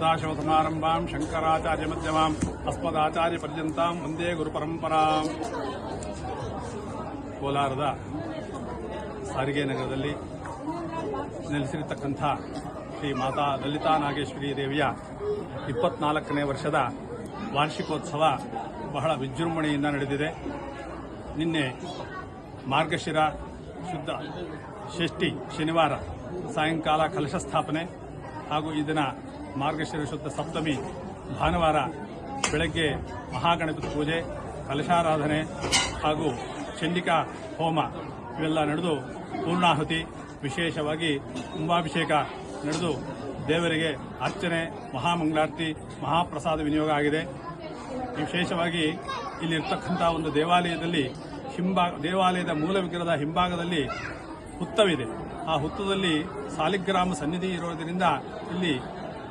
ಸದಾಶಿವಸಮಾರಂಭಾಂ ಶಂಕರಾಚಾರ್ಯ ಮಧ್ಯಮಾಂ ಅಸ್ಮದಾಚಾರ್ಯ ಪರ್ಯಂತಾಂ ವಂದೇ ಗುರುಪರಂಪರಾಂ. ಕೋಲಾರದ ಸಾರಿಗೆ ನಗರದಲ್ಲಿ ನೆಲೆಸಿರತಕ್ಕಂಥ ಶ್ರೀ ಮಾತಾ ಲಲಿತಾ ನಾಗೇಶ್ವರಿ ದೇವಿಯ 24ನೇ ವರ್ಷದ ವಾರ್ಷಿಕೋತ್ಸವ ಬಹಳ ವಿಜೃಂಭಣೆಯಿಂದ ನಡೆದಿದೆ. ನಿನ್ನೆ ಮಾರ್ಗಶಿರ ಶುದ್ಧ ಷಷ್ಠಿ ಶನಿವಾರ ಸಾಯಂಕಾಲ ಕಲಶ ಸ್ಥಾಪನೆ ಹಾಗೂ ಈ ದಿನ ಮಾರ್ಗಶಿರ ಶುದ್ಧ ಸಪ್ತಮಿ ಭಾನುವಾರ ಬೆಳಗ್ಗೆ ಮಹಾಗಣಪತಿ ಪೂಜೆ, ಕಲಶಾರಾಧನೆ ಹಾಗೂ ಚಂಡಿಕಾ ಹೋಮ ಇವೆಲ್ಲ ನಡೆದು ಪೂರ್ಣಾಹುತಿ, ವಿಶೇಷವಾಗಿ ಕುಂಭಾಭಿಷೇಕ ನಡೆದು ದೇವರಿಗೆ ಅರ್ಚನೆ, ಮಹಾಮಂಗಳಾರತಿ, ಮಹಾಪ್ರಸಾದ ವಿನಿಯೋಗ ಆಗಿದೆ. ವಿಶೇಷವಾಗಿ ಇಲ್ಲಿರ್ತಕ್ಕಂಥ ಒಂದು ದೇವಾಲಯದಲ್ಲಿ ದೇವಾಲಯದ ಮೂಲ ವಿಗ್ರಹದ ಹಿಂಭಾಗದಲ್ಲಿ ಹುತ್ತವಿದೆ. ಆ ಹುತ್ತದಲ್ಲಿ ಸಾಲಿಗ್ರಾಮ ಸನ್ನಿಧಿ ಇರೋದರಿಂದ ಇಲ್ಲಿ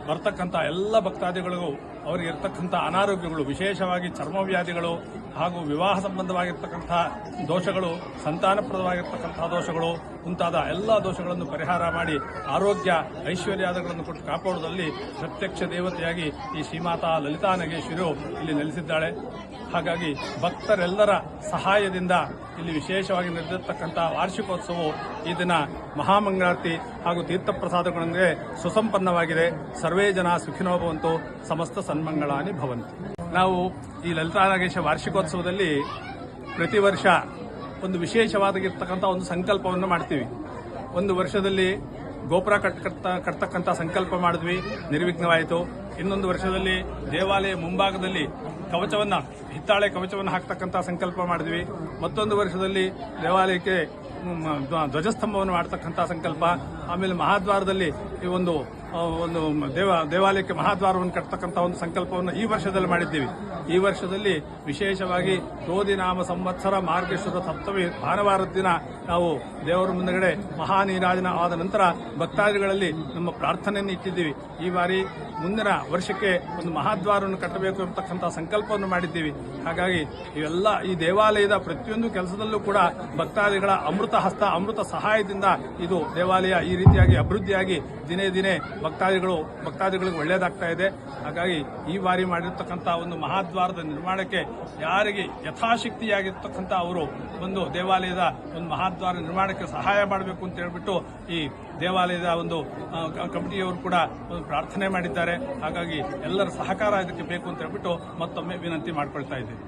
ಬರ್ತಕ್ಕಂಥ ಎಲ್ಲ ಭಕ್ತಾದಿಗಳಿಗೂ ಅವರಿಗೆ ಇರ್ತಕ್ಕಂಥ ಅನಾರೋಗ್ಯಗಳು, ವಿಶೇಷವಾಗಿ ಚರ್ಮವ್ಯಾಧಿಗಳು ಹಾಗೂ ವಿವಾಹ ಸಂಬಂಧವಾಗಿರ್ತಕ್ಕಂಥ ದೋಷಗಳು, ಸಂತಾನಪ್ರದವಾಗಿರ್ತಕ್ಕಂಥ ದೋಷಗಳು ಮುಂತಾದ ಎಲ್ಲ ದೋಷಗಳನ್ನು ಪರಿಹಾರ ಮಾಡಿ ಆರೋಗ್ಯ ಐಶ್ವರ್ಯಾದಿಗಳನ್ನು ಕೊಟ್ಟು ಕಾಪಾಡುವುದರಲ್ಲಿ ಪ್ರತ್ಯಕ್ಷ ದೇವತೆಯಾಗಿ ಈ ಶ್ರೀಮಾತಾ ಲಲಿತಾ ನಾಗೇಶ್ವರಿಯು ಇಲ್ಲಿ ನೆಲೆಸಿದ್ದಾಳೆ. ಹಾಗಾಗಿ ಭಕ್ತರೆಲ್ಲರ ಸಹಾಯದಿಂದ ಇಲ್ಲಿ ವಿಶೇಷವಾಗಿ ನಡೆದಿರತಕ್ಕಂಥ ವಾರ್ಷಿಕೋತ್ಸವವು ಈ ದಿನ ಮಹಾಮಂಗಳಾರತಿ ಹಾಗೂ ತೀರ್ಥಪ್ರಸಾದಗಳೊಂದಿಗೆ ಸುಸಂಪನ್ನವಾಗಿದೆ. ಸರ್ವೇ ಜನ ಸುಖಿನೋ ಭವಂತು, ಸಮಸ್ತ ಸನ್ಮಂಗಳಾನಿ ಭವಂತು. ನಾವು ಈ ಲಲಿತಾ ನಾಗೇಶ ವಾರ್ಷಿಕೋತ್ಸವದಲ್ಲಿ ಪ್ರತಿ ವರ್ಷ ಒಂದು ವಿಶೇಷವಾಗಿರ್ತಕ್ಕಂಥ ಒಂದು ಸಂಕಲ್ಪವನ್ನು ಮಾಡ್ತೀವಿ. ಒಂದು ವರ್ಷದಲ್ಲಿ ಗೋಪುರ ಕಟ್ತಕ್ಕಂಥ ಸಂಕಲ್ಪ ಮಾಡಿದ್ವಿ, ನಿರ್ವಿಘ್ನವಾಯಿತು. ಇನ್ನೊಂದು ವರ್ಷದಲ್ಲಿ ದೇವಾಲಯ ಮುಂಭಾಗದಲ್ಲಿ ಹಿತ್ತಾಳೆ ಕವಚವನ್ನು ಹಾಕ್ತಕ್ಕಂಥ ಸಂಕಲ್ಪ ಮಾಡಿದ್ವಿ. ಮತ್ತೊಂದು ವರ್ಷದಲ್ಲಿ ದೇವಾಲಯಕ್ಕೆ ಧ್ವಜಸ್ತಂಭವನ್ನು ಮಾಡತಕ್ಕಂಥ ಸಂಕಲ್ಪ. ಆಮೇಲೆ ಮಹಾದ್ವಾರದಲ್ಲಿ ಈ ಒಂದು ದೇವಾಲಯಕ್ಕೆ ಮಹಾದ್ವಾರವನ್ನು ಕಟ್ಟತಕ್ಕಂಥ ಒಂದು ಸಂಕಲ್ಪವನ್ನು ಈ ವರ್ಷದಲ್ಲಿ ಮಾಡಿದ್ದೀವಿ. ಈ ವರ್ಷದಲ್ಲಿ ವಿಶೇಷವಾಗಿ ಕ್ರೋಧಿನಾಮ ಸಂವತ್ಸರ ಮಾರ್ಗಶಿರ ಸಪ್ತಮಿ ಭಾನುವಾರದ ದಿನ ನಾವು ದೇವರ ಮುಂದಗಡೆ ಮಹಾನೀರಾಜನ ಆದ ನಂತರ ಭಕ್ತಾದಿಗಳಲ್ಲಿ ನಮ್ಮ ಪ್ರಾರ್ಥನೆಯನ್ನು ಇಟ್ಟಿದ್ದೀವಿ. ಈ ಬಾರಿ ಮುಂದಿನ ವರ್ಷಕ್ಕೆ ಒಂದು ಮಹಾದ್ವಾರವನ್ನು ಕಟ್ಟಬೇಕು ಎಂಬತಕ್ಕಂಥ ಸಂಕಲ್ಪವನ್ನು ಮಾಡಿದ್ದೀವಿ. ಹಾಗಾಗಿ ಇವೆಲ್ಲ ಈ ದೇವಾಲಯದ ಪ್ರತಿಯೊಂದು ಕೆಲಸದಲ್ಲೂ ಕೂಡ ಭಕ್ತಾದಿಗಳ ಅಮೃತ ಹಸ್ತ, ಅಮೃತ ಸಹಾಯದಿಂದ ಇದು ದೇವಾಲಯ ಈ ರೀತಿಯಾಗಿ ಅಭಿವೃದ್ಧಿಯಾಗಿ ದಿನೇ ದಿನೇ ಭಕ್ತಾದಿಗಳಿಗೆ ಒಳ್ಳೆಯದಾಗ್ತಾ ಇದೆ. ಹಾಗಾಗಿ ಈ ಬಾರಿ ಮಾಡಿರ್ತಕ್ಕಂಥ ಒಂದು ಮಹಾದ್ವಾರದ ನಿರ್ಮಾಣಕ್ಕೆ ಯಾರಿಗೆ ಯಥಾಶಕ್ತಿಯಾಗಿರ್ತಕ್ಕಂಥ ಅವರು ಒಂದು ದೇವಾಲಯದ ಒಂದು ಮಹಾದ್ವಾರ ನಿರ್ಮಾಣಕ್ಕೆ ಸಹಾಯ ಮಾಡಬೇಕು ಅಂತ ಹೇಳ್ಬಿಟ್ಟು ಈ ದೇವಾಲಯದ ಒಂದು ಕಮಿಟಿಯವರು ಕೂಡ ಒಂದು ಪ್ರಾರ್ಥನೆ ಮಾಡಿದ್ದಾರೆ. ಹಾಗಾಗಿ ಎಲ್ಲರ ಸಹಕಾರ ಇದಕ್ಕೆ ಬೇಕು ಅಂತ ಹೇಳ್ಬಿಟ್ಟು ಮತ್ತೊಮ್ಮೆ ವಿನಂತಿ ಮಾಡಿಕೊಳ್ತಾ ಇದ್ದೇವೆ.